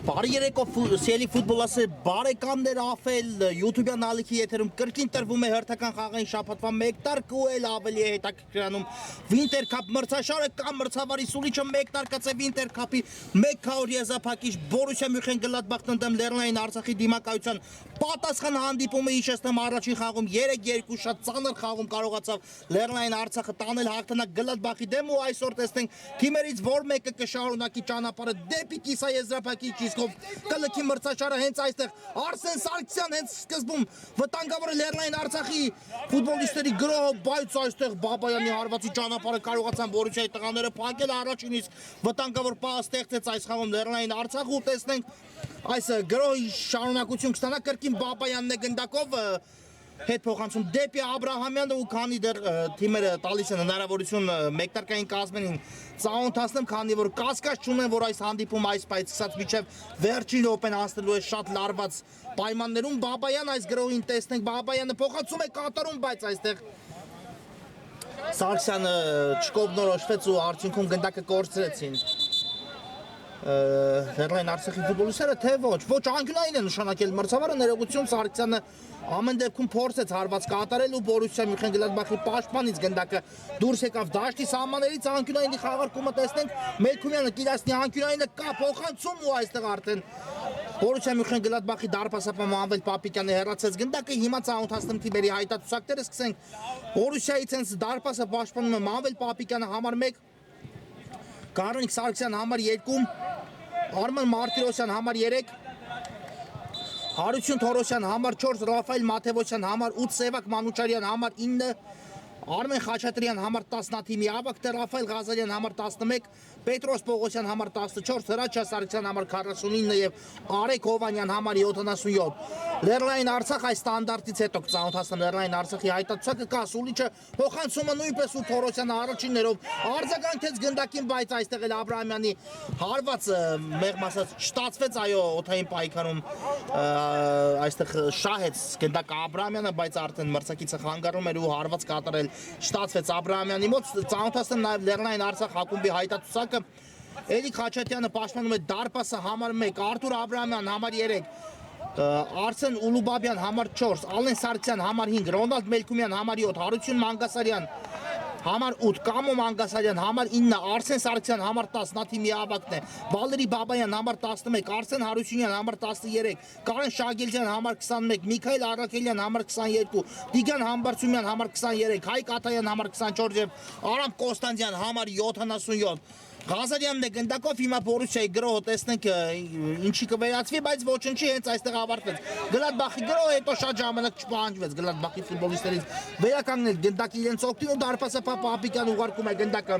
Բարի երեկո սիրելի ֆուտբոլասեր բարեկամներ Աֆել YouTube-յան ալիքի եթերում կրկին տրվում է հերթական խաղային շաբաթվա 1 տառ ու էլ ավելի է հետաքրքրանում Winter Cup մրցաշարը կամ մրցավարի սուլիչը 1 տարկած է Winter Cup-ի 100 եզրափակիչ Բորուսիա Մյունխեն-Գլադբախն ընդդեմ Լեռնային Արցախի դիմակայության պատասխան հանդիպումը հիշեցնեմ առաջին խաղում 3-2 շատ ծանր խաղում կարողացավ Լեռնային Արցախը տանել հաղթանակ Գլադբախի դեմ ու այսօր տեսնենք թիմերից որ մեկը կշարունակի ճանապարհը դեպի կիսա եզրափակիչ Կլքի մրցաշարը հենց այստեղ Արսեն Սարգսյան հենց սկզբում վտանգավորը Լեռնային Արցախի ֆուտբոլիստների գրոհը բայց այստեղ Բաբայանի հարվածի ճանապարհը կարողացան Բորուսիայի տղաները փակել առաջին իսկ վտանգավոր պահ ստեղծեց այս խաղում Լեռնային Արցախը ու տեսնենք այս գրոհի շարունակություն կստանա կրկին Բաբայանն է գնդակով հետ փոխանցում դեպի Աբրահամյանը ու քանի դեռ թիմերը տալիս են հնարավորություն մեկտարկային կազմին ծանոթացնեմ քանի որ կասկած չունեն որ այս հանդիպումը այս պայծ սկսած միջև վերջին րոպեն անցնելու է շատ լարված պայմաններում Բաբայան այս գրոհին տեսնենք Բաբայանը փոխանցում է կատարում բայց այստեղ Սարգսյանը չկողմնորոշվեց ու արդյունքում գնդակը կորցրեցին Լեռնային Արցախի ֆուտբոլիստները թե ոչ անկյունային է նշանակել մրցավարը ներողություն Սարգսյանը ամեն դեպքում փորձեց հարված կատարել ու Բորուսիա Մյունխեն-Գլադբախի պաշտպանից գնդակը դուրս եկավ դաշտի սահմաններից անկյունայինի խաղարկումը տեսնենք Մելքումյանը Կիրասնի անկյունայինը կա փոխանցում ու այստեղ արդեն Բորուսիա Մյունխեն-Գլադբախի դարպասապան Մանվել Պապիկյանը հեռացեց գնդակը հիմա ծանոթացնում թիմերի հայտարարությունները սկսենք Բորուսիայից հենց դարպասը պաշտպանում է Մանվել Պապիկյանը համար 1 Կարենիկ Սարգսյան համար 2 Արման Մարտիրոսյան համար 3 Հարություն Թորոսյան համար 4 Ռաֆայել Մաթևոսյան համար 8 Սևակ Մանուչարյան համար 9 Արմեն Խաչատրյան համար 10 թիմի ավագ Ռաֆայել Ղազարյան համար 11 Պետրոս Պողոսյան համար 14 Հրաչյա Սարգսյան համար 49 եւ Արեգ Հովանյան համար 77 Լեռնային Արցախ այս ստանդարտից հետո կծանոթացնեմ Լեռնային Արցախի հայտարարությունը կա Սուլիչը փոխանցումը նույնպես ու Թորոսյանը առաջիններով արձագանքեց գնդակին բայց այստեղ էլ Աբրահամյանի հարվածը մեղմ ասած չստացվեց այո օթային պայքարում այստեղ շահեց գնդակ Աբրահամյանը բայց արդեն մրցակիցը խանգարում էր ու հարված կատարել Շտացվեց Աբրահամյանի մոտ ծանոթացնեմ նաև Լեռնային Արցախ ակումբի հայտարարությունը Էլիկ Խաչատյանը պաշտպանում է դարպասը համար 1 Արթուր Աբրահամյան համար 3 Արսեն Ուլուբաբյան համար 4 Ալեն Սարգսյան համար 5 Ռոնալդ Մելքումյան համար 7 Հարություն Մանգասարյան համար 8 Կամո Մանգասարյան համար 9 Արսեն Սարգսյան համար 10 նա թիմի ավագն է Վալերի Բաբայան համար 11 Արսեն Հարությունյան համար 13 Կարեն Շագելյան համար 21 Միքայել Արաքելյան համար 22 Տիգրան Համբարձումյան համար 23 Հայկ Աթայան համար 24 եւ Արամ Կոստանդյան համար 77 Ղազարյանն է գնդակով հիմա Բորուսիայի գրոհը տեսնենք ինչի կվերածվի բայց ոչնչի հենց այստեղ ավարտվեց Գլադբախի գրոհը հետո շատ ժամանակ չպահանջվեց Գլադբախի ֆուտբոլիստերից վերականգնել գնդակի իրենց օգտին ու դարպասապահ Պապիկյան ուղարկում է գնդակը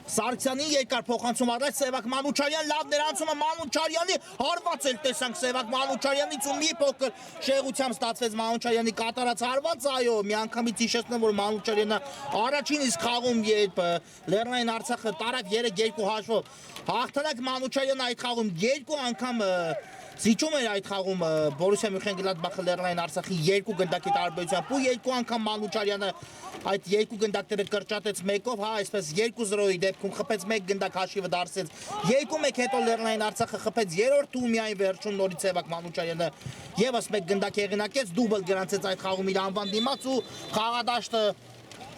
Սարգսյանին երկար փոխանցում առաջ Սևակ Մանուչարյան լավ ներանցումը Մանուչարյանի հարված էլ տեսանք Սևակ Մանուչարյանից ու մի փոքր շեղությամբ ստացվեց Մանուչարյանի կատարած հարված այո միանգամից հիշեցնեմ որ Մանուչարյանը առաջին իսկ խաղում երբ Լեռնային Արցախը տարավ 3-2 հաշվով հաղթանակ Մանուչարյանը այդ խաղում 2 անգամ Զիջում էր այդ խաղում Բորուսիա Մյունխեն-Գլադբախը Լեռնային Արցախի 2 գնդակի տարբերությամբ ու 2 անգամ Մանուչարյանը այդ 2 գնդակները կրճատեց 1-ով, հա, այսպես 2-0-ի դեպքում խփեց 1 գնդակ հաշիվը դարձեց 2-1 հետո Լեռնային Արցախը խփեց 3-րդ ու միայն վերջում նորից Սևակ Մանուչարյանը եւս 1 գնդակ հեղինակեց, դուբլ գրանցեց այդ խաղում իր անվան դիմաց ու խաղադաշտը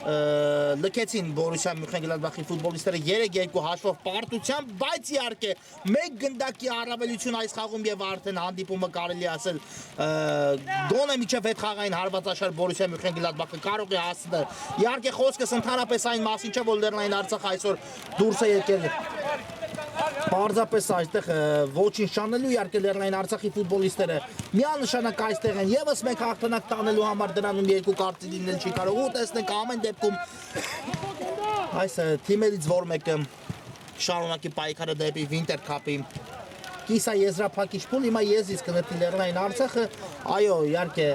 լքեցին Բորուսիա Մյունխեն-Գլադբախի ֆուտբոլիստները 3-2 հաշվով պարտությամբ, բայց իհարկե 1 գնդակի առավելություն այս խաղում եւ արդեն հանդիպումը կարելի ասել գոնե միջև հետ խաղային հարվածաշար Բորուսիա Մյունխեն-Գլադբախը կարող է հասնել։ Իհարկե խոսքս ընդհանրապես այն մասին չէ, որ Լեռնային Արցախը այսօր դուրս է եկել Պարզապես այստեղ ոչինչ չանելու իհարկե Լեռնային Արցախի ֆուտբոլիստները միանշանակ այստեղ են եւս մեկ հաղթանակ տանելու համար դրանում 2 կարծի լինել չի կարող ու տեսնենք ամեն դեպքում այս թիմերից որ մեկը շարունակի պայքարը դեպի Winter Cup-ի կիսա եզրափակիչ փուլ հիմա եզից կնետի Լեռնային Արցախը այո իհարկե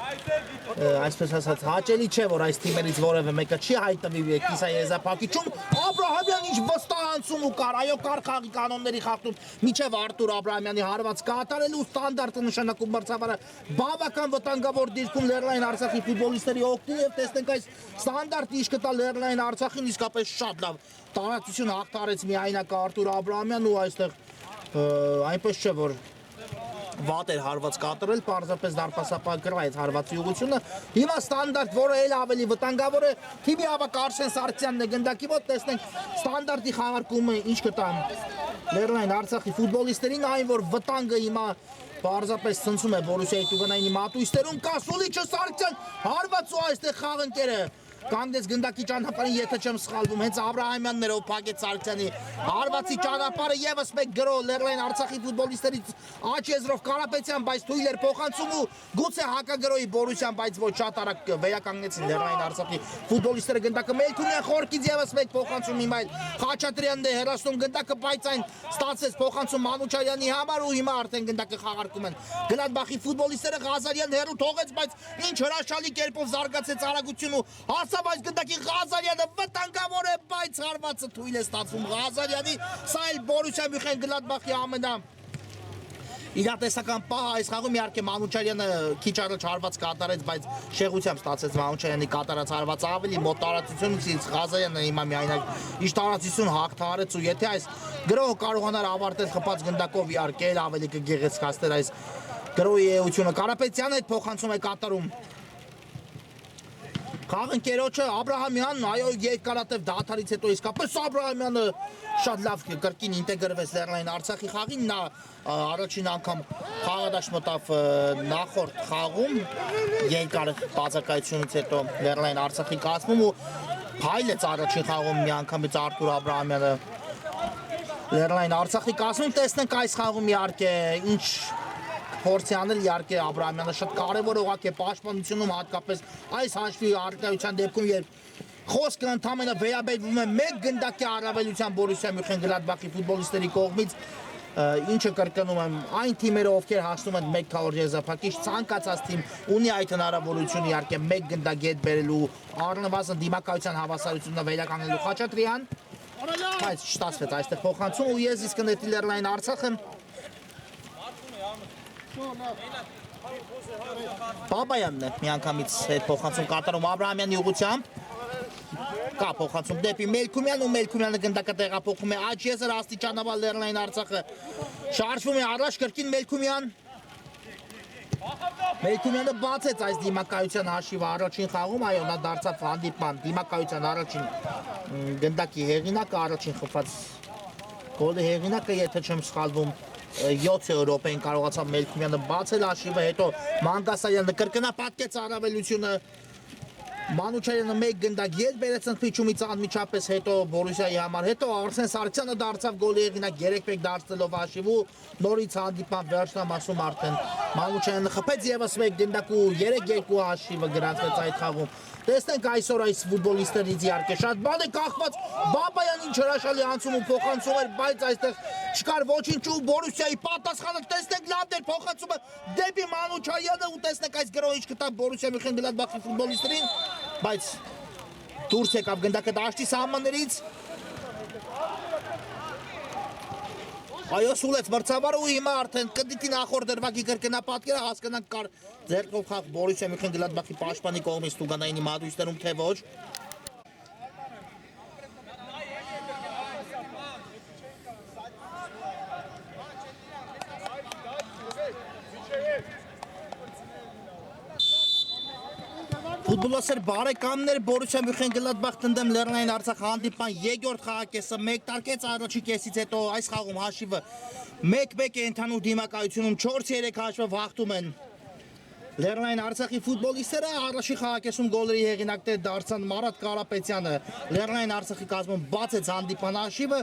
այսպես ասած հաճելի չէ որ այս թիմերից որևէ մեկը չի հայտնվի կիսա եզրափակիչում Աբրահամյան ինչ վստահանցում ու կար այո կար խաղի կանոնների խախտում միջև Արթուր Աբրահամյանի հարված կատարելու ստանդարտը նշանակում մրցավարը բավական վտանգավոր դիրքում Լեռնային Արցախի ֆուտբոլիստերի օգտին եւ տեսնենք այս ստանդարտը ինչ կտա Լեռնային Արցախին իսկապես շատ լավ տարածություն հաղթարեց միայնակա Արթուր Աբրահամյան ու այստեղ այնպես չէ որ վատ էր հարված կատարել, պարզապես դարպասապակրվա այդ հարվածի ուղղությունը։ Հիմա ստանդարտ, որը էլ ավելի վտանգավոր է, թիմի ավակ Արսեն Սարգսյանն է գնդակի մոտ, տեսնենք ստանդարտի խաղարկումը ինչ կտան Լեռնային Արցախի ֆուտբոլիստերին, այն որ վտանգը հիմա պարզապես ցնցում է Բորուսիայի Տուգանայինի մատույցներում, Կասուլիչը Սարգսյան հարված ու այստեղ խաղընկերը կանգնեց գնդակի ճանապարհին, եթե չեմ սխալվում, հենց Աբրահամյանն էր ով փակեց Սարգսյանի հարվածի ճանապարհը, եւս մեկ գրո Լեռնային Արցախի ֆուտբոլիստերից աջ եզրով Կարապետյան, բայց թույլ էր փոխանցում ու գուցե հակագրոյի Բորուսյան, բայց ոչ շատ արագ վերականգնեցին Լեռնային Արցախի ֆուտբոլիստները գնդակը Մելքունյան խորքից եւս մեկ փոխանցում հիմա այլ Խաչատրյանն է հերասնում գնդակը, բայց այն ստացեց փոխանցում Մանուչարյանի համար ու հիմա արդեն գնդակը խաղարկում են Գլադբախի ֆուտբոլիստերը Ղազարյան հերու թողեց, բայց ինչ հրաշալի կերպով զարգացեց արագություն ու Այս գնդակի Ղազարյանը վտանգավոր է, բայց հարվածը թույլ է ստացվում Ղազարյանի, սա էլ Բորուսիա Մյունխեն-Գլադբախի ամենա իրատեսական պահը այս խաղում իհարկե Մանուչարյանը քիչ առաջ հարված կատարեց, բայց շեղությամբ ստացեց Մանուչարյանի կատարած հարվածը ավելի մոտ տարածությունից Ղազարյանը հիմա միայնակ իր տարածություն հաղթահարեց ու եթե այս գրոհը կարողանար ավարտել խփած գնդակով իհարկե ավելի կգեղեցկացներ այս գրոհի էությունը Կարապետյանը այդ փոխանցում է կատարում Խաղընկերոջը Աբրահամյանն, այո, երկարատև դադարից հետո իսկապես Աբրահամյանը շատ լավ կրկին ինտեգրվեց Լեռնային Արցախի խաղին, նա առաջին անգամ խաղադաշտ մտավ նախորդ խաղում, երկար բացակայությունից հետո Լեռնային Արցախի կազմում ու փայլեց առաջին խաղում միանգամից Արտուր Աբրահամյանը Լեռնային Արցախի կազմում, տեսնենք այս խաղում իհարկե ինչ փորձի անել իհարկե Աբրահամյանը շատ կարևոր օղակ է պաշտպանությունում հատկապես այս հաշվի առկայության դեպքում երբ խոսքը ընդամենը վերաբերվում է մեկ գնդակի առավելության Բորուսիա Մյունխեն-Գլադբախի ֆուտբոլիստերի կողմից ինչը կրկնում եմ այն թիմերը ովքեր հասնում են մեկ քավոր եզրափակիչ ցանկացած թիմ ունի այդ հնարավորությունը իհարկե մեկ գնդակ հետ բերելու առնվազն դիմակայության հավասարությունը վերականգնելու Խաչատրյան բայց չստացվեց այստեղ փոխանցում ու ես իսկ նետի Լեռնային Արցախը Բաբայանն է միանգամից հետ փոխանցում կատարում Աբրահամյանի ուղղությամբ կա փոխանցում դեպի Մելքումյան ու Մելքումյանը գնդակը տեղափոխում է աջ եզր աստիճանաբար Լեռնային Արցախը շարժվում է առաջ կրկին Մելքումյանը բացեց այս դիմակայության հաշիվը առաջին խաղում, այո, նա դարձավ հանդիպման դիմակայության առաջին գնդակի հեղինակը, առաջին խփած գոլի հեղինակը, եթե չեմ սխալվում 7 րոպեին կարողացավ Մելքումյանը բացել հաշիվը, հետո Մանգասարյանը կրկնապատկեց առավելությունը Մանուչարյանը մեկ գնդակ ել բերեց ընդմիջումից անմիջապես հետո Բորուսիայի համար, հետո Արսեն Սարգսյանը դարձավ գոլի հեղինակ 3-1 դարձնելով հաշիվ ու նորից հանդիպման վերջնամասում արդեն Մանուչարյանը խփեց եւս մեկ գնդակ ու 3-2 հաշիվը գրանցվեց այդ խաղում Տեսնենք այսօր այս ֆուտբոլիստերից իհարկե շատ բան է կախված Բաբայանին հրաշալի անցում ու փոխանցում էր, բայց այստեղ չկար ոչինչ ու Բորուսիայի պատասխանը տեսնենք լավ էր փոխանցումը դեպի Մանուչարյանը ու տեսնենք այս գրոհը ինչ կտա Բորուսիա Մյունխեն-Գլադբախի ֆուտբոլիստերին, բայց դուրս եկավ գնդակը դաշտի սահմաններից Այո, սուլեց մրցավարը ու հիմա արդեն կդիտի նախորդ դրվագի կրկնապատկերը հասկանանք կար ձեռքով խաղ Բորուսիա Մյունխեն-Գլադբախի պաշտպանի կողմից Տուգանայինի մատույցներում թե ոչ Ֆուտբոլասեր բարեկամներ Բորուսիա Մյունխեն-Գլադբախ տնտեմ Լեռնային Արցախ հանդիպման երկրորդ խաղակեսը մեկ տարկեց առաջի կեսից հետո այս խաղում հաշիվը 1-1 է ընդհանուր դիմակայությունում 4-3 հաշվով հաղթում են Լեռնային Արցախի ֆուտբոլիստերը առաջի խաղակեսում գոլերի հեղինակներ դարձան Մարատ Կարապետյանը Լեռնային Արցախի կազմում բացեց հանդիպման հաշիվը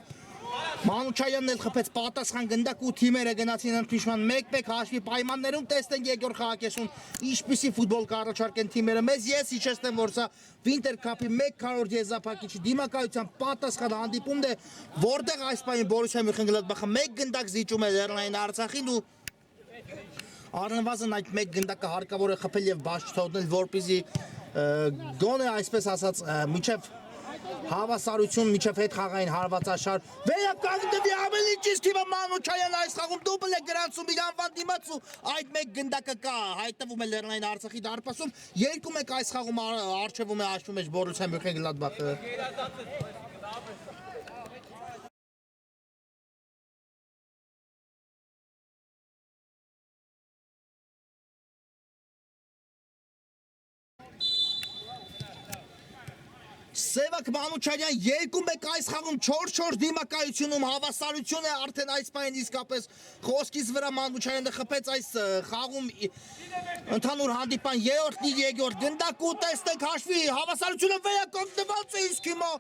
Մանուչարյանն էլ խփեց պատասխան գնդակ ու թիմերը գնացին ընդմիջման 1-1 հաշվի պայմաններում տեսնենք երկրորդ խաղակեսում ինչպիսի ֆուտբոլ կառաջարկեն թիմերը մեզ ես հիշեցնեմ որ սա Winter Cup-ի 1 քառորդ եզրափակիչի դիմակայության պատասխան հանդիպումն է որտեղ այս պահին Բորուսիա Մյունխեն-Գլադբախը 1 գնդակ զիջում է Լեռնային Արցախին ու առնվազն այդ 1 գնդակը հարկավոր է խփել եւ բաց չթողնել որպեսզի գոնե այսպես ասած միջև հավասարություն միջև հետ խաղային հարվածաշար վերականգնվի ավելի ճիշտ թիմը Մանուչարյանը այս խաղում դուբլ է գրանցում իր անվան դիմաց ու այդ մեկ գնդակը կա հայտնվում է Լեռնային Արցախի դարպասում 2-1 այս խաղում արժևում է հաշվում մեջ Բորուսիա Մյունխեն-Գլադբախը Սևակ Մանուչարյան 2-1 այս խաղում 4-4 դիմակայությունում հավասարություն է արդեն այս պայն իսկապես խոսքից վրա Մանուչարյանը խփեց այս խաղում ընդհանուր հանդիպան 3-րդ լիգ 2-րդ գնդակ ու տեսնենք հաշվի հավասարությունը վերականգնված է իսկ հիմա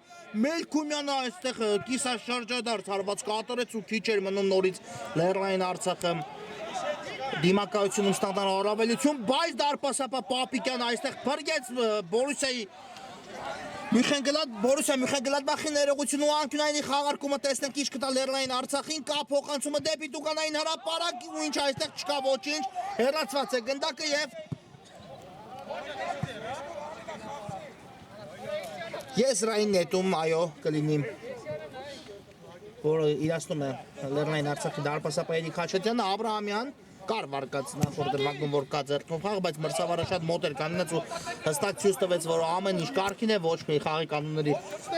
Մելքումյանը այստեղ կիսաշրջադարձ հարված կատարեց ու քիչ էր մնում նորից Լեռնային Արցախը դիմակայությունում ստանալ առավելություն բայց դարպասապա Պապիկյանը այստեղ փրկեց Բորուսիայի Բորուսիա Մյունխենգլադբախի ներողություն ու անկյունայինի խաղարկումը տեսնենք ինչ կտա Լեռնային Արցախին կա փոխանցումը դեպի Տուկանային հրապարակ ու ինչ այստեղ չկա ոչինչ հեռացված է գնդակը եւ Եզրային նետում այո կլինի որը իրացնում է Լեռնային Արցախի դարպասապահերի Խաչատյանը Աբրահամյան կար վարկած նախորդ դրվագում որ կա ձեռքով խաղ բայց մրցավարը շատ մոտ էր կանոնից ու հստակ ցույց տվեց որ ամեն ինչ կարգին է ոչ մի խաղի կանոնների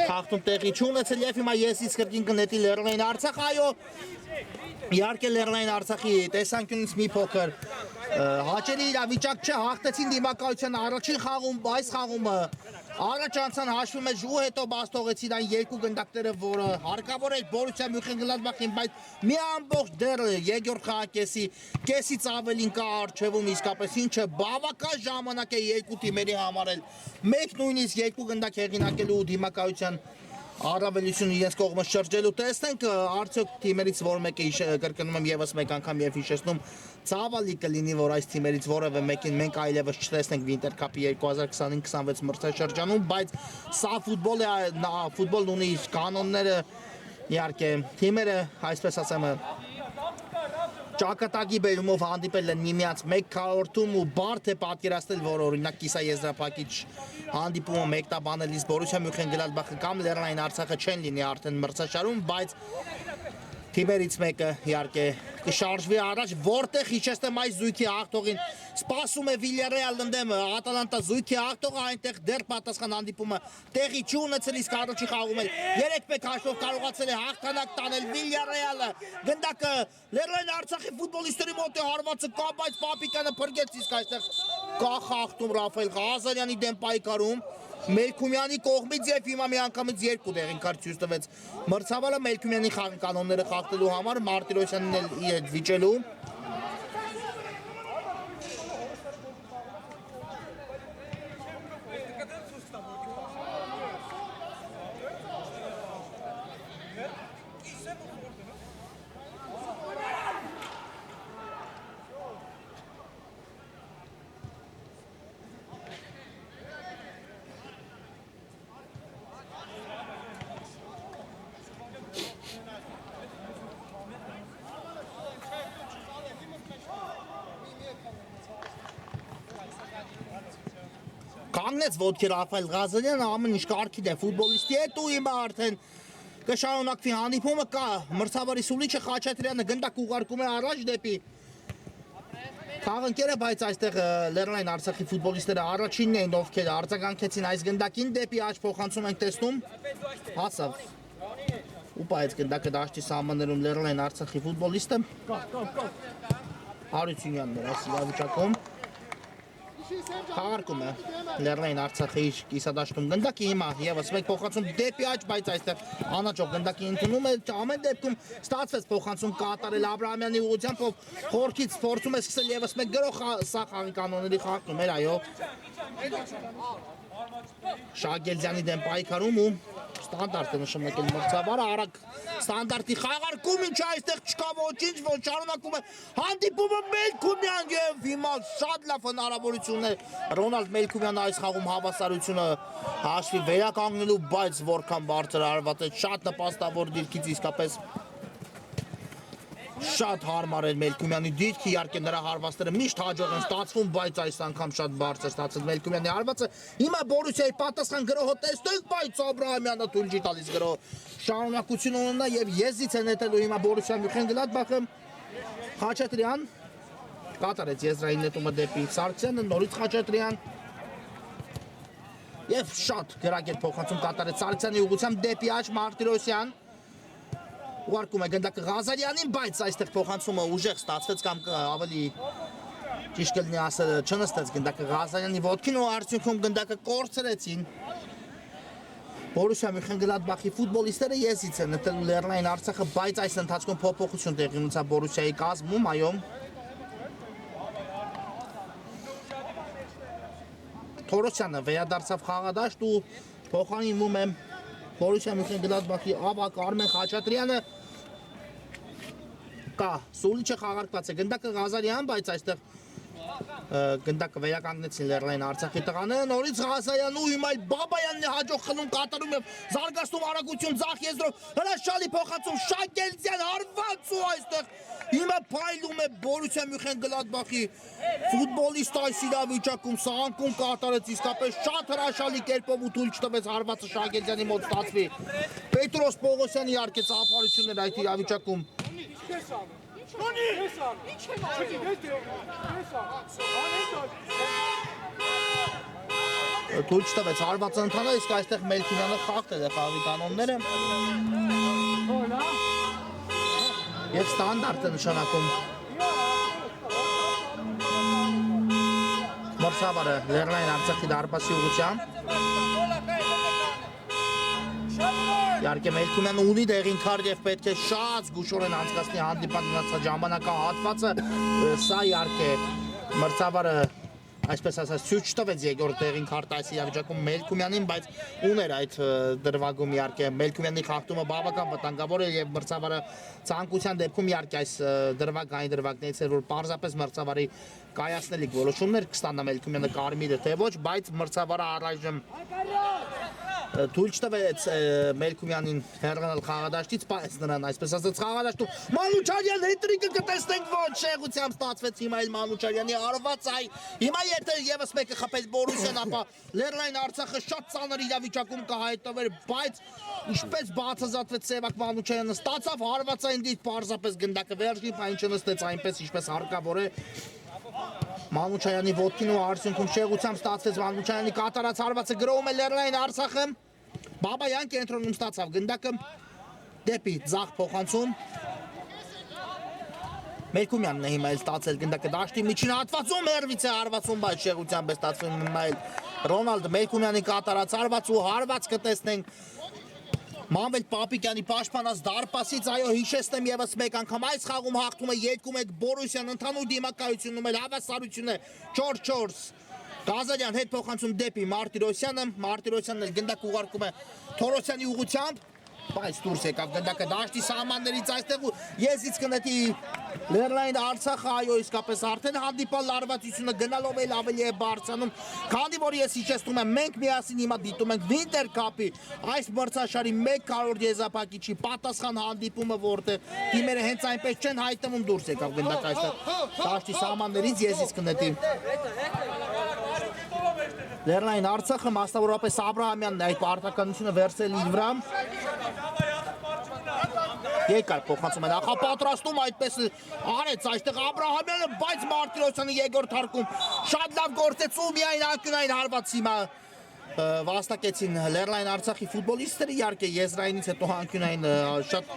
խախտում տեղի չունեցել եւ հիմա եսից կրկին կնետի Լեռնային Արցախ այո իհարկե Լեռնային Արցախի տեսանկյունից մի փոքր հաճելի իրավիճակ չէ հաղթեցին դիմակայության առաջին խաղում այս խաղումը Առաջ անցան հաշվի մեջ ու հետո բաց թողեցին այն երկու գնդակները, որը հարկավոր էր Բորուսիա Մյունխենգլադբախին, բայց մի ամբողջ դեռ երկրորդ խաղակեսի կեսից ավելին կա առջևում իսկապես ինչը բավական ժամանակ է երկու թիմերի համար էլ մեկ նույնիսկ երկու գնդակ հեղինակելու դիմակայության առավելություն իրենց կողմը շրջելու տեսնենք արդյոք թիմերից որ մեկը կրկնում եմ եւս մեկ անգամ եւ հիշեցնում ցավալի կլինի որ այս թիմերից որևէ մեկին մենք այլևս չտեսնենք Winter Cup-ի 2025-26 մրցաշրջանում բայց սա ֆուտբոլ է ֆուտբոլն ունի իր կանոնները իհարկե թիմերը այսպես ասեմ Ճակատագի բերումով հանդիպել են միմյանց մեկ քառորդում ու բարդ է պատկերացնել, որ օրինակ կիսաեզրափակիչ հանդիպումը մեկտաբանելիս Բորուսիա Մյունխենգլադբախը կամ Լեռնային Արցախը չեն լինի արդեն մրցաշարում, բայց թիմերից մեկը իհարկե կշարժվի առաջ, որտեղ հիշեցնեմ այս զույգի հաղթողին սպասում է Վիլյարեալ ընդդեմ Ատալանտա զույգի հաղթողը այնտեղ դեռ պատասխան հանդիպումը տեղի չի ունեցել իսկ առաջի խաղում էլ 3-1 հաշվով կարողացել է հաղթանակ տանել Վիլյարեալը գնդակը Լեռնային Արցախի ֆուտբոլիստերի մոտ է հարվածը կա բայց Պապիկյանը փրկեց իսկ այստեղ կա խախտում Ռաֆայել Ղազարյանի դեմ պայքարում Մելքումյանի կողմից եւ հիմա միանգամից երկու դեղին քարտ ցույց տվեց մրցավարը Մելքումյանի խաղի կանոնները խախտելու համար Մարտիրոսյանին էլ իր հետ վիճելու Կանգնեց ոտքի Ռաֆայել Ղազարյանը ամեն ինչ կարգին է ֆուտբոլիստի հետ ու հիմա արդեն կշարունակվի հանդիպումը կա մրցավարի սուլիչը Խաչատրյանը գնդակ ուղարկում է առաջ դեպի խաղընկերը բայց այստեղ Լեռնային Արցախի ֆուտբոլիստները առաջինն էին ովքեր արձագանքեցին այս գնդակին դեպի աջ փոխանցում ենք տեսնում հասավ ուպա այդ գնդակը դաշտի սահմաններում Լեռնային Արցախի ֆուտբոլիստը Հարությունյանն էր այս իրավիճակում Խաղարկում է Լեռնային Արցախի կիսադաշտում գնդակի հիմա եւս մեկ փոխանցում դեպի աջ բայց այստեղ անաճող գնդակի ընդունում է ամեն դեպքում ստացվեց փոխանցում կատարել Աբրահամյանի ուղղությամբ ով խորքից փորձում է սկսել եւս մեկ գրող սա խաղի կանոնների խախտում էր այո Շագելյանի դեմ պայքարում ու ստանդարտ է նշանակել մրցավարը արագ ստանդարտի խաղարկում ինչ այստեղ չկա ոչինչ որ շարունակում է հանդիպումը Մելքումյան եւ հիմա շատ լավ հնարավորություն է Ռոնալդ Մելքումյանը այս խաղում հավասարությունը հաշվի վերականգնելու բայց որքան բարձր արված է շատ նպաստավոր դիրքից իսկապես Շատ հարմար էր Մելքումյանի դիրքը, իհարկե նրա հարվածները միշտ հաջող են ստացվում, բայց այս անգամ շատ բարձր ստացել Մելքումյանի հարվածը։ Հիմա Բորուսիայի պատասխան գրոհը տեսնենք, բայց Աբրահամյանը թույլ չի տալիս գրոհը շարունակություն ունենա եւ եզից է նետելու հիմա Բորուսիա Մյունխենգլադբախը Խաչատրյան կատարեց եզրային նետումը դեպի Սարգսյանը, նորից Խաչատրյան եւ շատ գրագետ փոխանցում կատարեց Սարգսյանի ուղղությամբ դեպի աջ Մարտիրոսյան Ուղարկում է գնդակը Ղազարյանին, բայց այստեղ փոխանցումը ուժեղ ստացվեց կամ ավելի ճիշտ կլինի ասել չնստեց գնդակը Ղազարյանի ոտքին ու արդյունքում գնդակը կորցրեցին Բորուսիա Մյունխեն-Գլադբախի ֆուտբոլիստները եզից են նետել Լեռնային Արցախը, բայց այս ընթացքում փոփոխություն տեղի ունեցավ Բորուսիայի կազմում, այո։ Թորոսյանը վերադարձավ խաղադաշտ ու փոխանցվում է Բորուսիա Մյունխեն-Գլադբախի ավագ Արմեն Խաչատրյանը կա Սուլիչը խաղարկված է Գնդակը Ղազարյան, բայց այստեղ Գնդակը վերականգնեցին Լեռնային Արցախի տղաները, նորից Ղազարյանն ու հիմա Բաբայանն է հաջող խլում կատարում է զարգացնում արագություն ձախ եզրով հրաշալի փոխանցում Շակելցյան հարված ու այստեղ հիմա փայլում է Բորուսիա Մյունխեն-Գլադբախի ֆուտբոլիստ այս իրավիճակում սա անկում կատարեց իսկապես շատ հրաշալի կերպով ու թույլ չտվեց հարվածը Շակելցյանի մոտ ստացվի Պետրոս Պողոսյանի իհարկե ծափարություններ այդ իրավիճակում Թույլ չտվեց հարվածը ընթանել, իսկ այստեղ Մելքինյանը խախտել է խաղի կանոնները և ստանդարտ է նշանակում մրցավարը Լեռնային Արցախի դարպասի ուղղությամբ Իհարկե Մելքումյանը ունի դեղին քարտ և պետք է շատ զգուշորեն անցկացնի հանդիպան մնացած ժամանակահատվածը սա իհարկե մրցավարը այսպես ասած ցույց չտվեց երկրորդ դեղին քարտը այս իրավիճակում Մելքումյանին, բայց ուներ այդ դրվագում իհարկե Մելքումյանի խախտումը բավական վտանգավոր է և մրցավարը ցանկության դեպքում իհարկե այս դրվագը այն դրվագներից էր, որ պարզապես մրցավարի կայացնելիք որոշումներ կստանա Մելքումյանը կարմիրը թե ոչ, բայց մրցավարը առայժմ թույլ չտվեց Մելքումյանին հեռանալ խաղադաշտից, բայց նրան այսպես ասած խաղադաշտում Մանուչարյան հետրիկը կտեսնենք ոչ շեղությամբ ստացվեց հիմա էլ Մանուչարյանի հարված այ հիմա եթե եւս մեկը խփեց Բորուսիան, ապա Լեռնային Արցախը շատ ծանր իրավիճակում կհայտնվեր, բայց ինչպես բացազատվեց Սևակ Մանուչարյանը ստացավ հարվածային դիրք պարզապես Գնդակը վերջին պայն չնստեց այնպես ինչպես հարկավոր է Մանուչարյանի ոտքին ու արդյունքում շեղությամբ ստացվեց Մանուչարյանի կատարած հարվածը գրովում է Լեռնային Արցախը Բաբայան կենտրոնում ստացավ Գնդակը դեպի ձախ փոխանցում Մելքումյանն է հիմա էլ ստացել Գնդակը դաշտի միջին հատվածում հերվից է հարվածում, բայց շեղությամբ է ստացվում հիմա էլ Ռոնալդ Մելքումյանի կատարած հարված ու հարված կտեսնենք Մանվել Պապիկյանի պաշտպանած դարպասից, այո, հիշեցնեմ ևս մեկ անգամ այս խաղում հաղթում է 2-1 Բորուսիան, ընդհանուր դիմակայությունում էլ հավասարություն է 4-4 Ղազարյան հետ փոխանցում դեպի Մարտիրոսյանը, Մարտիրոսյանն էլ Գնդակ ուղարկում է Թորոսյանի ուղղությամբ, բայց դուրս եկավ Գնդակը դաշտի սահմաններից այստեղ ու եզից կնետի Լեռնային Արցախը, այո, իսկապես արդեն հանդիպալ լարվածությունը գնալով էլ ավելի է բարձրանում, քանի որ ես հիշեցնում եմ, մենք միասին հիմա դիտում ենք Վինտեր կապի այս մրցաշարի 1 քառորդ եզրափակիչի պատասխան հանդիպումը, որտեղ թիմերը հենց այնպես չեն հայտնվում դուրս եկավ Գնդակը այստեղ դաշտի սահմաններից եզից կնետի Լեռնային Արցախը մասնավորապես Աբրահամյանն է այդ պարտականությունը վերցրել իր վրա Երկար փոխանցում է նախապատրաստում այդպես արեց այստեղ Աբրահամյանը, բայց Մարտիրոսյանը երկրորդ հարկում շատ լավ գործեց ու միայն անկյունային հարված հիմա վաստակեցին Լեռնային Արցախի ֆուտբոլիստները, իհարկե եզրայինից հետո անկյունային շատ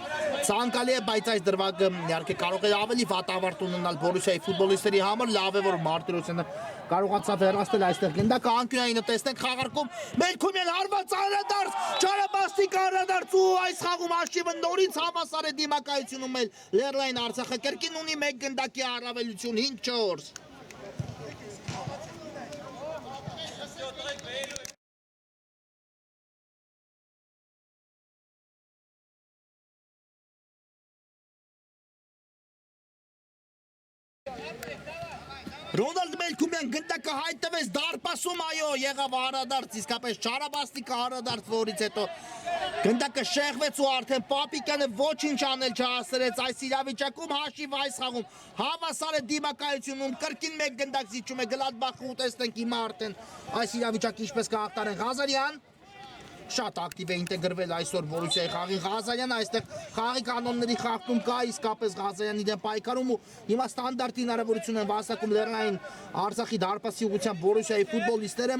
ցանկալի է, բայց այս դրվագը իհարկե կարող է ավելի վատ ավարտ ունենալ Բորուսիայի ֆուտբոլիստերի համար, լավ է որ Մարտիրոսյանը կարողացավ հեռացնել այստեղ Գնդակը անկյունայինը տեսնենք խաղարկում Մելքումյան հարված անդրադարձ Չարաբաստիկ անդրադարձ ու այս խաղում հաշիվը նորից հավասար է դիմակայությունում էլ Լեռնային Արցախը կրկին ունի 1 Գնդակի առավելություն 5-4 Ռոնալդ Մելքումյան Գնդակը հայտնվեց դարպասում, այո, եղավ հարադարձ, իսկապես Չարաբաստիկը հարադարձ, որից հետո Գնդակը շեղվեց ու արդեն Պապիկյանը ոչինչ անել չհասցրեց այս իրավիճակում հաշիվ այս խաղում հավասար է դիմակայությունում կրկին 1 Գնդակ զիջում է Գլադբախը ու տեսնենք հիմա արդեն այս իրավիճակը ինչպես կհաղթարեն Ղազարյան Շատ ակտիվ է ինտեգրվել այսօր Բորուսիայի խաղին Ղազարյանը, այստեղ խաղի կանոնների խախտում կա, իսկապես Ղազարյանի դեմ պայքարում ու հիմա ստանդարտի հնարավորություն են վաստակում Լեռնային Արցախի դարպասի ուղղությամբ Բորուսիայի ֆուտբոլիստները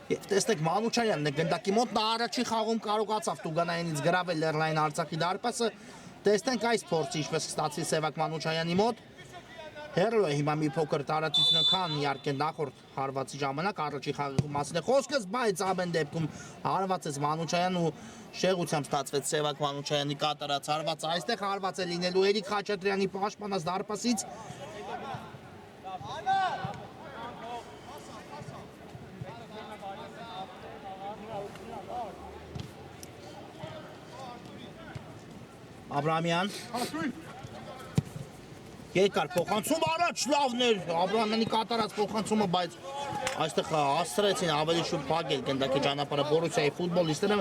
Եվ տեսնեք Մանուչարյանն է Գնդակի մոտ, նա առաջին խաղում կարողացավ Տուգանայինից գրավել Լեռնային Արցախի դարպասը, տեսնենք այս փորձը ինչպես կստացվի Սևակ Մանուչարյանի մոտ Հերո է հիմա մի փոքր տարածությունը քան իհարկե նախորդ հարվածի ժամանակ առաջի խաղի մասն է խոսքս, բայց ամեն դեպքում հարվածեց Մանուչայանն ու շեղությամբ ստացվեց Սևակ Մանուչայանի կատարած հարվածը։ Այստեղ հարված է լինելու Էրիկ Խաչատրյանի պաշտպանած դարպասից։ Աբրահամյան Երկար փոխանցում առաջ լավն էր Աբրահամյանի կատարած փոխանցումը, բայց այստեղ հասցրեցին ավելի շուտ փակել գնդակի ճանապարհը Բորուսիայի ֆուտբոլիստները։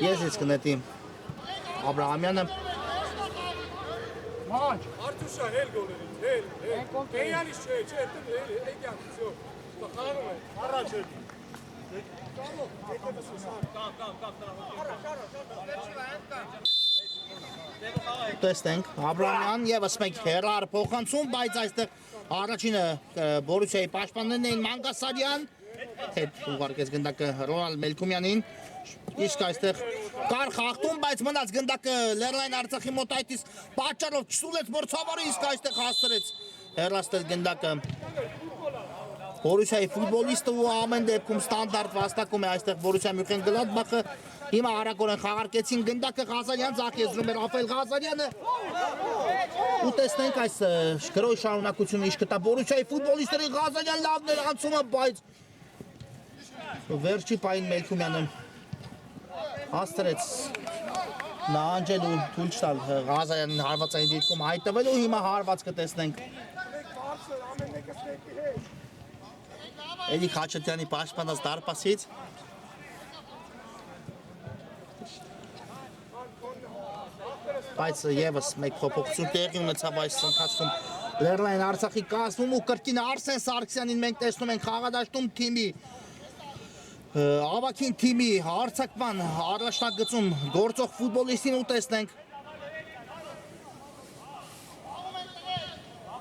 Ես կնետի Աբրահամյանը Maç. Artuşa el golleri. El. Yani el. Все. Bakalım. Araç. Տեսնենք Աբրահամյան եւս մեկ հերար փոխանցում, բայց այստեղ առաջինը Բորուսիայի պաշտպաններն էին Մանգասարյան, հետ ուղարկեց գնդակը Ռոնալդ Մելքումյանին, իսկ այստեղ կար խախտում, բայց մնաց գնդակը Լեռնային Արցախի մոտ այդից պատճառով չսուլեց մրցավարը, իսկ այստեղ հասցրեց հեռացնել գնդակը Բորուսիայի ֆուտբոլիստը ու ամեն դեպքում ստանդարտ վաստակում է այստեղ Բորուսիա Մյունխեն-Գլադբախը։ Հիմա արագորեն խաղարկեցին գնդակը Ղազարյան ձախ-եզրում էր Ռաֆայել Ղազարյանը։ Ու տեսնենք այս գրոհի շարունակությունը ինչ կտա Բորուսիայի ֆուտբոլիստների Ղազարյան լավն էր անցումը, բայց վերջի պահին Մելքումյանը հասցրեց նահանջել ու թույլ չտալ Ղազարյանին հարվածային դիրքում հայտնվելու։ Հիմա հարված կտեսնենք Էրիկ Խաչատրյանի պաշտպանած դարպասից։ Բայց եւս մեկ փոփոխություն տեղի ունեցավ այս ընթացքում Լեռնային Արցախի կազմում ու կրկին Արսեն Սարգսյանին մենք տեսնում ենք խաղադաշտում թիմի ավագին թիմի հարձակման առաջնագծում գործող ֆուտբոլիստին ու տեսնենք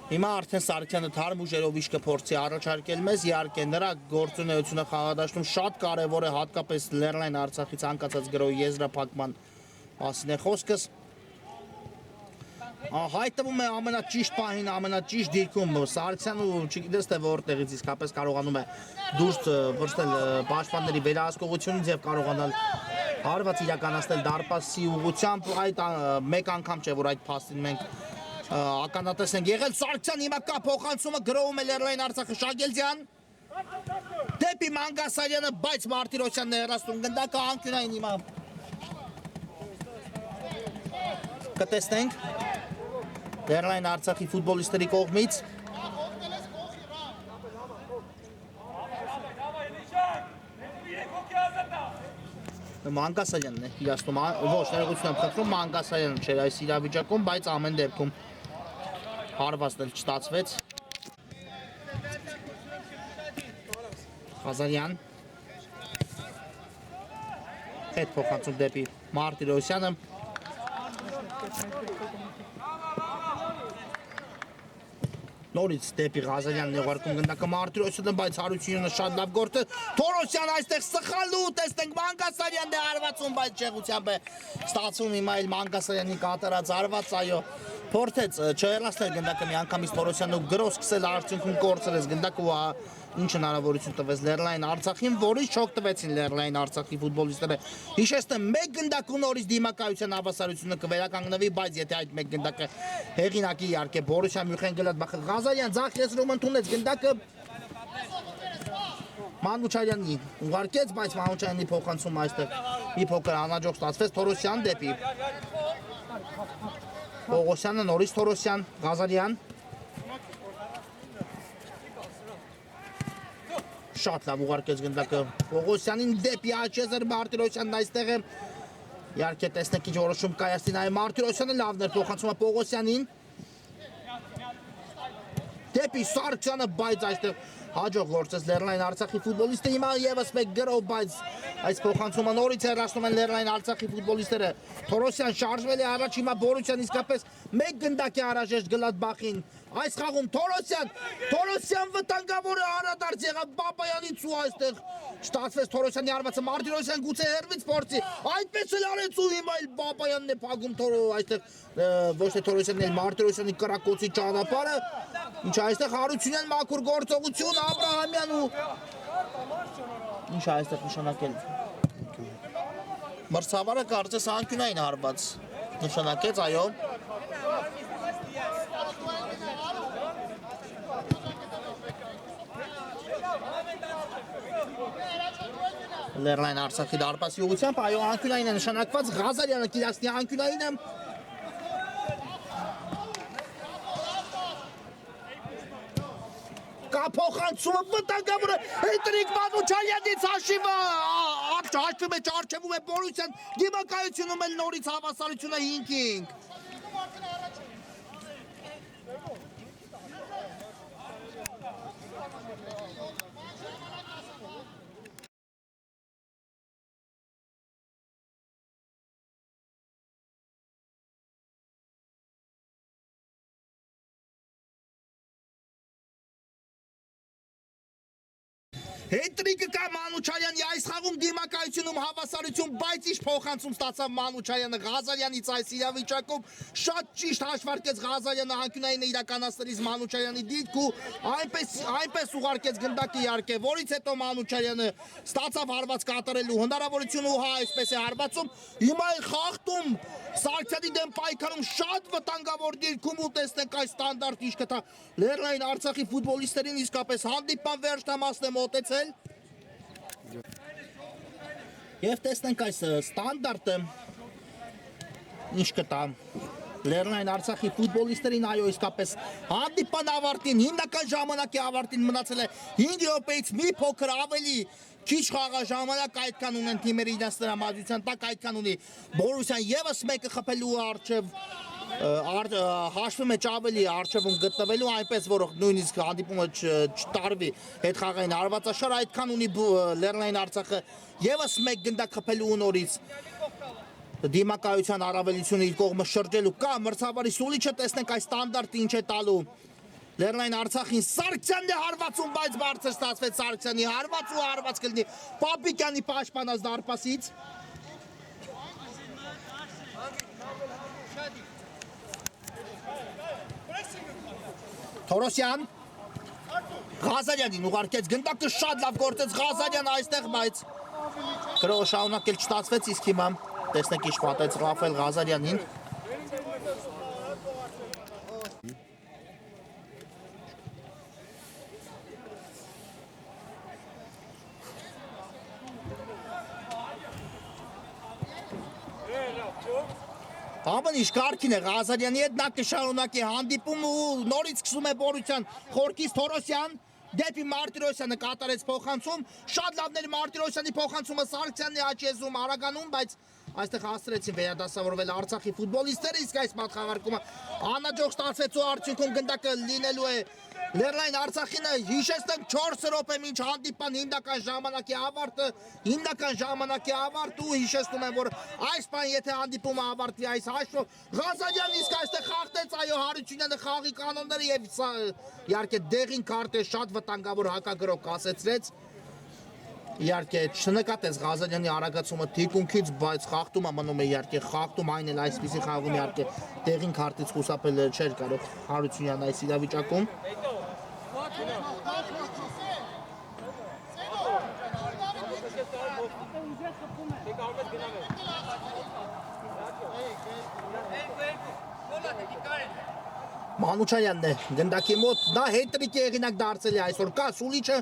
Հիմա արդեն Սարգսյանը թարմ ուժերով իշ կփորձի առաջարկել մեզ, իհարկե նրա գործունեությունը խաղադաշտում շատ կարևոր է, հատկապես Լեռնային Արցախի ցանկացած գրոհի եզրափակման մասին է խոսքս։ Հայտնվում է ամենաճիշտ պահին, ամենաճիշտ դիրքում Սարգսյանը ու չգիտես թե որտեղից իսկապես կարողանում է դուրս վրցնել պաշտպանների վերահսկողությունից եւ կարողանալ հարված իրականացնել դարպասի ուղղությամբ, այդ մեկ անգամ չէ որ այդ փաստին մենք ականատես ենք եղել Սարգսյան հիմա կա փոխանցումը գրովում է Լեռնային Արցախը Շագելձյան դեպի Մանգասարյանը, բայց Մարտիրոսյանն է հեռացնում գնդակը անկյունային հիմա կտեսնենք Լեռնային Արցախի ֆուտբոլիստերի կողմից Մանգասարյանն է իրացնում, ոչ ներողություն եմ խնդրում, Մանգասարյանը չէր այս իրավիճակում, բայց ամեն դեպքում հարվածն էլ չստացվեց։ Ղազարյան հետ փոխանցում դեպի Մարտիրոսյանը Նորից դեպի Ղազարյանն ուղարկում գնդակը Մարտիրոսյանը, բայց Հարությունյանը շատ լավ գործ է։ Թորոսյան այստեղ սխալու, տեսնենք Մանգասարյանն է հարվածում, բայց չեղությամբ է ստացվում հիմա էլ Մանգասարյանի կատարած հարված, այո, փորձեց չհեռացնել գնդակը միանգամից Թորոսյանը ու գրոհ սկսել արդյունքում կորցրեց գնդակը ու ինչ հնարավորություն տվեց Լեռնային Արցախին, որից չօգտվեցին Լեռնային Արցախի ֆուտբոլիստները։ Հիշեցնեմ, մեկ գնդակու նորից դիմակայության հավասարությունը կվերականգնվի, բայց եթե այդ մեկ գնդակը հեղինակի իհարկե Բորուսիա Մյունխեն-Գլադբախը Ղազարյան ձախ եզրում ընդունեց գնդակը Մանուչարյանի ուղարկեց, բայց Մանուչարյանի փոխանցումը այստեղ մի փոքր անհաջող ստացվեց Թորոսյան դեպի Պողոսյանը, նորից Թորոսյան, Ղազարյան Շատ լավ ուղարկեց գնդակը Պողոսյանին դեպի Աչեզր Մարտիրոսյանն այստեղ է իհարկե տեսնեք ինչ որոշում կայացնի նաև Մարտիրոսյանը լավն էր փոխանցումը Պողոսյանին դեպի Սարգսյանը, բայց այստեղ հաջող գործեց Լեռնային Արցախի ֆուտբոլիստը հիմա եւս մեկ գրոհ, բայց այս փոխանցումը նորից հեռացնում են Լեռնային Արցախի ֆուտբոլիստները Թորոսյան շարժվել է առաջ հիմա Բորուսյան իսկապես մեկ գնդակ է առաջ Գլադբախին Այս խաղում Թորոսյան վտանգավոր է անդրադարձ եղավ Բաբայանից ու այստեղ ստացվեց Թորոսյանի հարվածը Մարտիրոսյան գուցե հերվից փորձի այդպես էլ արեց ու հիմա էլ Բաբայանն է փակում այստեղ ոչ թե Թորոսյանն էլ Մարտիրոսյանի կրակոցի ճանապարհը ինչ այստեղ Հարությունյան մաքուր գործողություն Աբրահամյան ու ինչ այստեղ նշանակել Մրցավարը կարծես անկյունային հարված նշանակեց, այո։ Լեռնային Արցախի դարպասի ուղղությամբ, այո, անկյունային է նշանակված, Ղազարյանը կիրացնի անկյունայինը։ Կափոխանցումը վտանգավոր է Հեյտրիկ Մանուչարյանից հաշիվը հաշվի մեջ արջևում է Բորուսյան դիմակայությունում էլ նորից հավասարությունը 5-5 Հետրիկը կա Մանուչարյանի այս խաղում դիմակայությունում հավասարություն, բայց ինչ փոխանցում ստացավ Մանուչարյանը Ղազարյանից այս իրավիճակում շատ ճիշտ հաշվարկեց Ղազարյանը անկյունայինը իրականացնելիս Մանուչարյանի դիրք ու այնպես ուղարկեց գնդակը իհարկե, որից հետո Մանուչարյանը ստացավ հարված կատարելու հնարավորություն ու հա այսպես է հարվածում, հիմա է խախտում Սարգսյանի դեմ պայքարում շատ վտանգավոր դիրքում ու տեսնենք այս ստանդարտ ինչ կտա Լեռնային Արցախի ֆուտբոլիստերին իսկապես հանդիպան վերջնամասն է մոտեցել Եվ տեսնենք այս ստանդարտը ինչ կտա Լեռնային Արցախի ֆուտբոլիստերին այո իսկապես հանդիպան ավարտին հիմնական ժամանակի ավարտին մնացել է 5 րոպեից մի փոքր ավելի Քիչ խաղաժամանակ այդքան ունեն թիմերը իրենց տրամադրության տակ այդքան ունի Բորուսյան եւս մեկը խփելու արչեւ հաշվի մեջ ավելի արչեվում գտնվելու այնպես որ նույնիսկ հանդիպումը չտարվի հետ խաղային հարվածաշար այդքան ունի Լեռնային Արցախը եւս մեկ գնդակ խփելու նորից դիմակայության առավելությունը իր կողմը շրջելու կա մրցավարի սուլիչը տեսնենք այս ստանդարտը ինչ է տալու Լեռնային Արցախին Սարգսյանն է հարվածում, բայց բարձր ստացվեց Սարգսյանի հարված ու հարված կլինի Պապիկյանի պաշտպանած դարպասից Թորոսյան Ղազարյանին ուղարկեց գնդակը շատ լավ գործեց Ղազարյան այստեղ, բայց գրողը շարունակել չստացվեց, իսկ հիմա տեսնեք ինչ պատեց Ռաֆել Ղազարյանին Ամեն ինչ կարգին է Ղազարյանի հետ նա կշարունակի հանդիպում ու նորից սկսում է Բորուսյան խորքից Թորոսյան դեպի Մարտիրոսյանը կատարեց փոխանցում շատ լավն էր Մարտիրոսյանի փոխանցումը Սարգսյանն է աչեզում արագանում բայց այստեղ հասցրեցին վերադասավորվել Արցախի ֆուտբոլիստները իսկ այս մատխաղարկումը անհաջող ստացվեց ու արդյունքում գնդակը լինելու է Լեռնային Արցախինը հիշեցնենք 4 րոպե մինչ հանդիպան հիմնական ժամանակի ավարտ ու հիշեցնում եմ որ այս բան եթե հանդիպումը ավարտվի այս հաշվով Ղազարյանն իսկ այստեղ խախտեց այո Հարությունյանը խաղի կանոնները եւ իհարկե դեղին քարտը շատ վտանգավոր հակագրող կասեցրեց Իհարկե չնկատեց Ղազարյանի արագացումը թիկունքից, բայց խախտումը մնում է իհարկե խախտում այն էլ այսպիսի խաղում իհարկե տեղին քարտից խուսափել չէր կարող Հարությունյանը այս իրավիճակում Մանուչարյանն է գնդակի մոտ, նա հետրիկ եղինակ դարձել է այսօր կա սուլիչը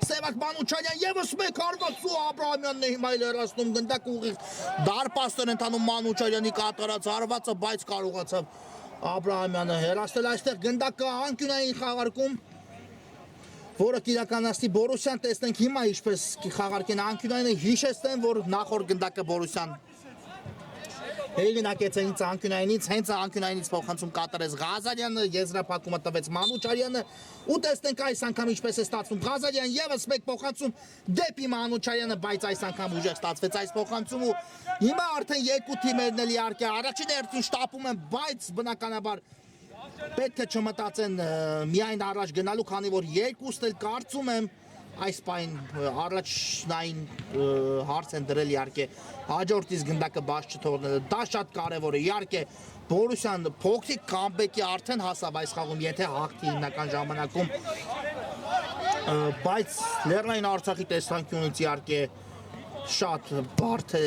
Սևակ Մանուչարյան եւս մեկ հարված ու Աբրահամյանն է հիմա էլ հեռացնում գնդակ ուղիղ դարպաստն ընդանում Մանուչարյանի կատարած հարվածը, բայց կարողացավ Աբրահամյանը հեռացնել այստեղ գնդակը անկյունային խաղարկում որը կիրականացնի Բորուսյան տեսնենք հիմա ինչպես խաղարկեն անկյունայինը հիշեցնեն որ նախորդ գնդակը Բորուսյան Հեղինակեց հենց անկյունայինից, հենց անկյունայինից փոխանցում կատարեց Ղազարյանը, եզրափակումը տվեց Մանուչարյանը ու տեսնենք այս անգամ ինչպես է ստացվում Ղազարյան եւս մեկ փոխանցում դեպի Մանուչարյանը, բայց այս անգամ ուժեղ ստացվեց այս փոխանցում ու հիմա արդեն երկու թիմերն էլ իհարկե առաջին հերթին շտապում են, բայց բնականաբար պետք է չմտածեն միայն առաջ գնալու, քանի որ երկուսն էլ կարծում եմ այս պայն առաջնային հարց են դրել իհարկե հաջորդից գնդակը բաց չթողնելը, դա շատ կարևոր է, իհարկե Բորուսյան փոքրիկ կամբեկի արդեն հասավ այս խաղում, եթե հաղթի հիմնական ժամանակում, բայց Լեռնային Արցախի տեսանկյունից իհարկե շատ բարդ է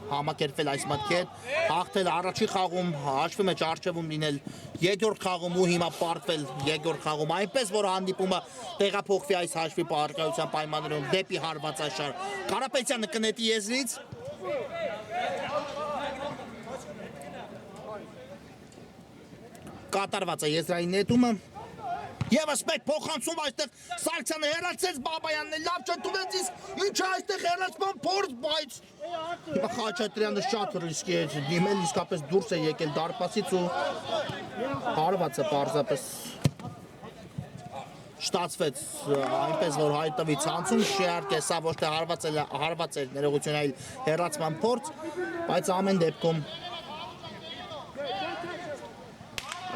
համակերպվել այս մտքեր, հաղթել առաջի խաղում, հաշվի մեջ առջևում լինել երկրորդ խաղում ու հիմա պարտվել երկրորդ խաղում, այնպես որ հանդիպումը տեղափոխվի այս հաշվի առկայության պայմաններում դեպի հարվածաշար։ Կարապետյանը կնետի եզրից։ Կատարված է եզրային նետումը։ Եվս մեկ փոխանցում այստեղ Սարգսյանը հեռացեց Բաբայանն լավ չտունեց, իսկ ինչ այստեղ հեռացման փորձ, բայց հիմա Խաչատրյանը շատ ռիսկի է դիմել, իսկապես դուրս է եկել դարպասից ու հարված է պարզապես շտացվեց այնպես որ հայտվի ցանցում, իհարկե սա ոչ թե հարված էր ներողություն, այլ հեռացման փորձ, բայց ամեն դեպքում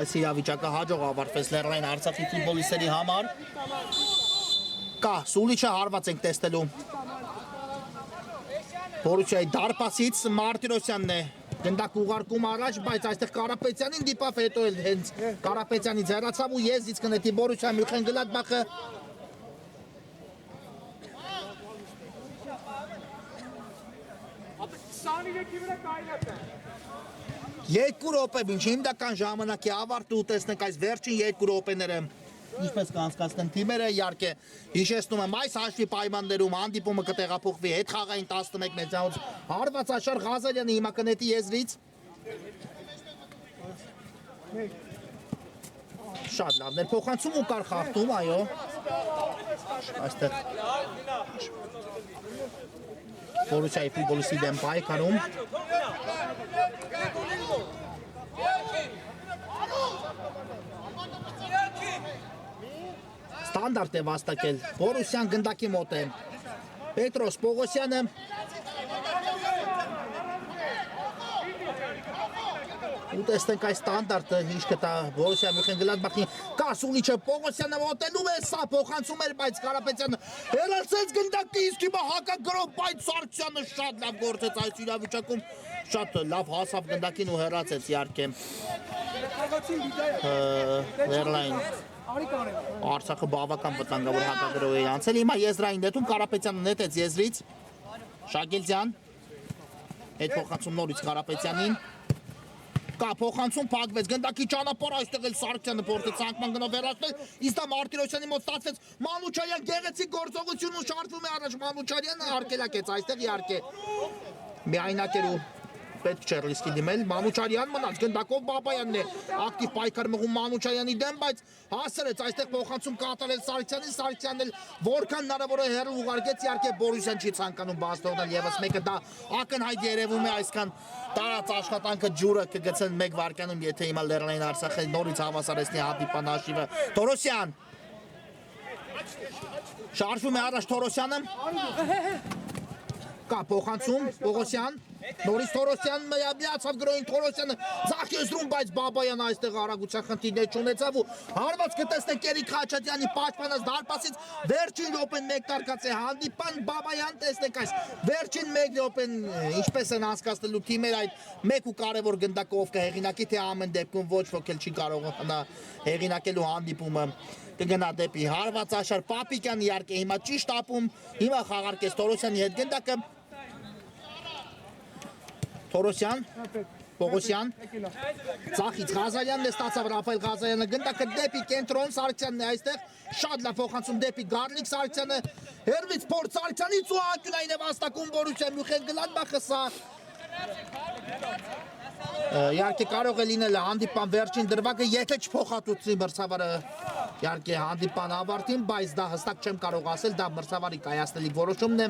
այս իրավիճակը հաջող ավարտվեց Լեռնային Արցախի ֆուտբոլիստերի համար։ Կա, Սուլիչը հարված ենք տեսնելու Բորուսիայի դարպասից Մարտիրոսյանն է գնդակ ուղարկում առաջ, բայց այստեղ Կարապետյանին դիպավ, հետո էլ հենց Կարապետյանից հեռացավ ու եզրից կնետի Բորուսիա Մյունխենգլադբախը։ Երկու րոպե մինչ հիմնական ժամանակի ավարտը ու տեսնենք այս վերջին երկու րոպեները ինչպես կանցկացնեն թիմերը, իհարկե հիշեցնում եմ այս հաշվի պայմաններում հանդիպումը կտեղափոխվի հետխաղային 11 մեծանոց հարվածաշար Ղազարյանը հիմա կնետի եզրից։ Շատ լավն էր փոխանցում ու կար խախտում, այո։ Այստեղ Բորուսիայի ֆուտբոլիստի դեմ պայքարում։ Ստանդարտ է վաստակել, Բորուսյան գնդակի մոտ է, Պետրոս Պողոսյանը, ու տեսնենք այս ստանդարտը ինչ կտա Բորուսիա Մյունխենգլադբախին, կա Սուլիչը Պողոսյանը մոտենում է, սա փոխանցում էր, բայց Կարապետյանը հեռացեց գնդակի, իսկ հիմա հակագրով, բայց Սարգսյանը շատ լավ գործեց այս իրավիճակում, շատ լավ հասավ գնդակին ու հեռացեց իհարկե Լեռնային Արցախը բավական վտանգավոր հակագրով է անցել, հիմա եզրային նետում Կարապետյանը նետեց եզրից, Շագելձյան, հետ փոխանցում նորից Կարապետյանին, կա փոխանցում փակվեց, գնդակի ճանապարհ այստեղ էլ Սարգսյանը փորձեց ցանկման գնով վերացնել, իսկ դա Մարտիրոսյանի մոտ ստացվեց Մանուչարյան գեղեցիկ գործողություն ու շարժվում է առաջ Մանուչարյանը արկելակեց այստեղ իհարկե միայնակ էր ու պետք չէ ռիսկի դիմել, Մանուչարյան մնաց, գնդակով Բաբայանն է ակտիվ պայքար մղում Մանուչարյանի դեմ, բայց հասրեց այստեղ փոխանցում կատարել Սարգսյանին, Սարգսյանն էլ որքան հնարավոր է հեռու ուղարկեց, իհարկե Բորուսյան չի ցանկանում բաց թողնել եւս մեկը, դա ակնհայտ երևում է, այսքան տարած աշխատանքը ջուրը կգցեն 1 վայրկյանում, եթե հիմա Լեռնային Արցախը նորից հավասարեցնի հանդիպան հաշիվը։ Թորոսյան շարժվում է առաջ Թորոսյանը, կա փոխանցում Պողոսյան, նորից Թորոսյան միացավ գրոհին Թորոսյանը ձախ բայց Բաբայան այստեղ արագության խնդիրներ չունեցավ ու հարված կտեսնենք Երիկ Խաչատրյանի պաշտպանած դարպասից վերջին րոպեն մեկ տարկած է հանդիպան Բաբայան, տեսնենք այս վերջին 1 րոպեն ինչպես են անցկացնելու թիմերը այդ մեկ ու կարևոր գնդակով կհեղինակի, թե ամեն դեպքում ոչ ոք էլ չի կարող հեղինակելու հանդիպումը կգնա դեպի հարվածաշար Պապիկյան, իհարկե հիմա ճիշտ ապում, հիմա խաղարկեց Թորոսյանի հետ գնդակը Թորոսյան, Պողոսյան, Ծախից Ղազարյանն է ստացավ Ռաֆայել Ղազարյանը, գնդակը դեպի կենտրոն, Սարգսյանն է այստեղ, շատ լավ փոխանցում դեպի Գառնիկ Սարգսյանը, հերվից փորձ Սարգսյանից ու անկյունային է վաստակում Բորուսիա Մյունխենգլադբախը, սա իհարկե կարող է լինել հանդիպան վերջին դրվագը, եթե չփոխհատուցի մրցավարը իհարկե հանդիպան ավարտին, բայց դա հստակ չեմ կարող ասել, դա մրցավարի կայացնելիք որոշումն է։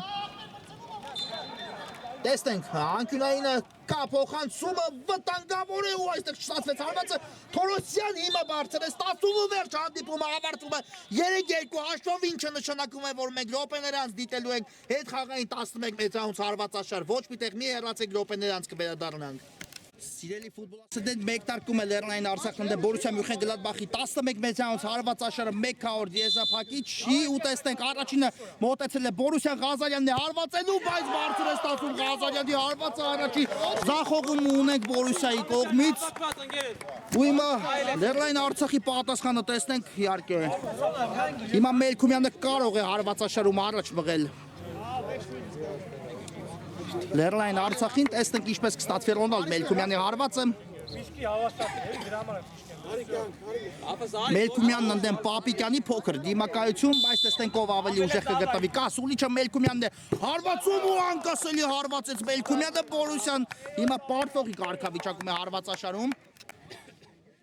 Տեսնենք, անկյունայինը կա փոխանցումը վտանգավոր է ու այստեղ չստացվեց հարվածը, Թորոսյան հիմա բարձր է, ստացվում ու վերջ հանդիպումը ավարտվում է 3-2 հաշվով, ինչը նշանակում է, որ մենք րոպեներ անց դիտելու ենք հետ խաղային 11 մեծանոց հարվածաշար, ոչ մի տեղ մի հեռացեք րոպեներ անց կվերադառնանք։ Սիրելի ֆուտբոլիստներ մեկ տարկում է Լեռնային Արցախն դե Բորուսիա Մյունխեն-Գլադբախի 11 մեծանոց հարված աշխարհը 1 քառորդ եզրափակիչ չի ու տեսնենք առաջինը մոտեցել է Բորուսիա Ղազարյանն է հարվածելու բայց բարձր է ստացում Ղազարյանի հարվածը առաջի զախողում ունենք Բորուսիայի կողմից ու հիմա Լեռնային Արցախի պատասխանը տեսնենք իհարկե հիմա Մելքումյանը կարող է հարված աշխարհում առաջ մղել Լեռնային Արցախին տեսնենք ինչպես կստացվի Ռոնալդ Մելքումյանի հարվածը Մելքումյանն ընդդեմ Պապիկյանի փոքր դիմակայություն, բայց տեսնենք ով ավելի ուժեղ կգտնվի։ Կա Սուլիչը Մելքումյանն է հարվածում ու անկասելի հարվածեց Մելքումյանը Բորուսյան հիմա պարտվողի կարգավիճակում է հարվածաշարում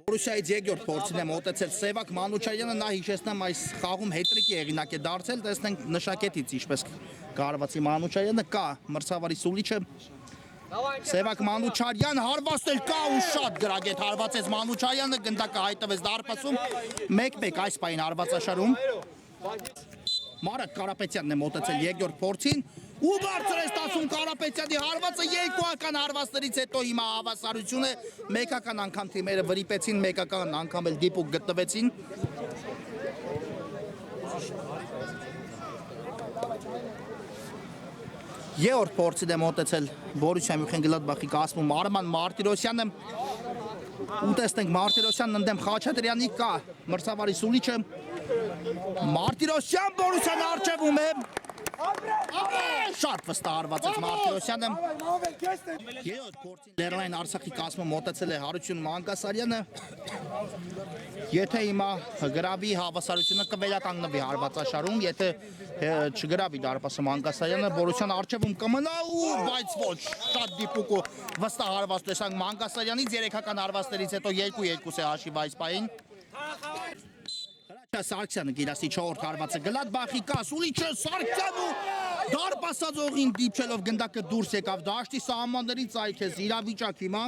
Բորուսիայից երկրորդ փորձին է մոտեցել Սևակ Մանուչարյանը, նա հիշեցնեմ այս խաղում հետրիկի եղինակ է դարձել, տեսնենք նշակետից ինչպես կարողացի Մանուչարյանը կա մրցավարի Սուլիչը Սևակ Մանուչարյան հարվածել կա ու շատ գրագետ հարվածեց Մանուչարյանը գնդակը հայտնվեց դարպասում 1-1 այս պահին հարվածաշարում Մարակ Կարապետյանն է մոտեցել երկրորդ փորձին ու բարձր է ստացում Կարապետյանի հարվածը երկուական հարվածներից հետո հիմա հավասարություն է մեկական անգամ թիմերը վրիպեցին մեկական անգամ էլ դիպուկ գտնվեցին Երրորդ փորձին է մոտեցել Բորուսիա Մյունխեն-Գլադբախի կազմում Արման Մարտիրոսյանը ու տեսնենք Մարտիրոսյանն ընդդեմ Խաչատրյանի կա մրցավարի Սուլիչը Մարտիրոսյան Բորուսյան արջևում է Շատ վստահ հարվածեց Մարտիրոսյանը Երրորդ փորձին Լեռնային Արցախի կազմում մոտեցել է Հարություն Մանգասարյանը Եթե հիմա գրավի հավասարությունը կվերականգնվի հարվածաշարում եթե չգրավի դարպասը Մանգասարյանը Բորուսյան արջևում կմնա ու բայց ոչ շատ դիպուկ ու վստահ հարված տեսանք Մանգասարյանից երեքական հարվածներից հետո 2-2 է հաշիվը այս պահին Հրաչյա Սարգսյանը գիրասի 4-րդ հարվածը Գլադբախի կա Սուլիչը Սարգսյանը դարպասածողին դիպչելով գնդակը դուրս եկավ դաշտի սահմաններից այքես իրավիճակ հիմա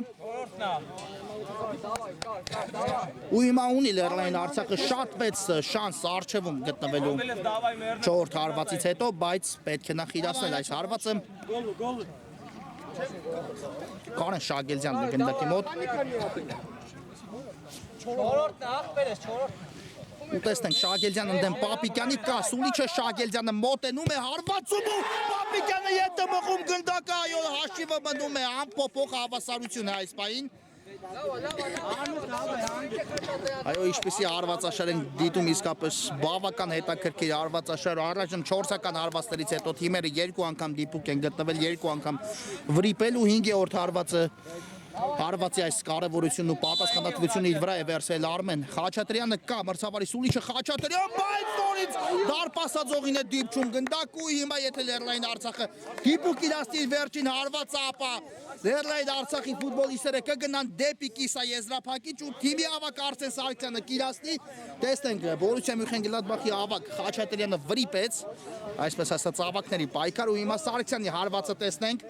ու հիմա ունի Լեռնային Արցախը շատ մեծ շանս առջևում գտնվելու 4-րդ հարվածից հետո բայց պետք է նախ իրացնել այս հարվածը Կարեն Շագելյանն է գնդակի մոտ 4-րդն է ախպերես 4-րդ ու տեսնենք Շագելյանը ընդդեմ Պապիկյանի կա Սուլիչը Շագելյանը մոտենում է հարվածում ու Պապիկյանը ետը մղում գնդակը այո հաշիվը մնում է ամփոփող հավասարություն է այս պահին Այո ինչպեսի հարվածաշար են դիտում իսկապես բավական հետաքրքիր հարվածաշար առայժմ 4-ական հարվածներից հետո թիմերը 2 անգամ դիպուկ են գտնվել 2 անգամ վրիպել ու 5-րդ հարվածը Հարվածի այս կարևորությունն ու պատասխանատվությունը իր վրա է վերցրել Արմեն Խաչատրյանը կա մրցավարի Սուլիչը Խաչատրյան բայց նորից դարպասածողին է դիպչում գնդակ ու հիմա եթե Լեռնային Արցախը դիպուկ իրացնի վերջին հարվածը ապա Լեռնային Արցախի ֆուտբոլիստները կգնան դեպի կիսա եզրափակիչ ու թիմի ավակ Արսեն Սարգսյանը կիրացնի տեսնենք Բորուսիա Մյունխեն-Գլադբախի ավակ Խաչատրյանը վրիպեց այսպես ասած ավակների պայքար ու հիմա Սարգսյանի հարվածը տեսնենք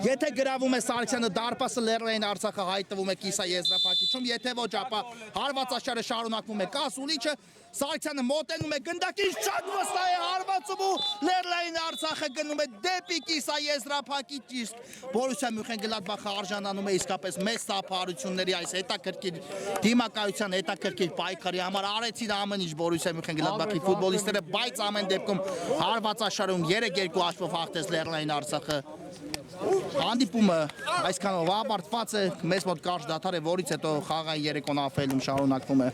Եթե գրավում է Սարգսյանը դարպասը Լեռնային Արցախը հայտնվում է կիսա եզրափակիչում, եթե ոչ ապա հարվածաշարը շարունակվում է կա Սուլիչը, Սարգսյանը մոտենում է գնդակին շատ վստահ է հարվածում ու Լեռնային Արցախը գնում է դեպի կիսա եզրափակիչ իսկ Բորուսիա Մյունխեն-Գլադբախը արժանանում է իսկապես մեծ տափարությունների այս հետաքրքիր դիմակայության հետաքրքիր պայքարի համար արեցին ամեն ինչ Բորուսիա Մյունխեն-Գլադբախի ֆուտբոլիստները, բայց ամեն դեպքում հարվածաշարում 3-2 հաշվով հաղթեց Լեռնային Արցախը Հանդիպումը այսքանով ավարտված է մեզ մոտ կարճ դադար է որից հետո խաղային երեկոն ապրելում շարունակվում է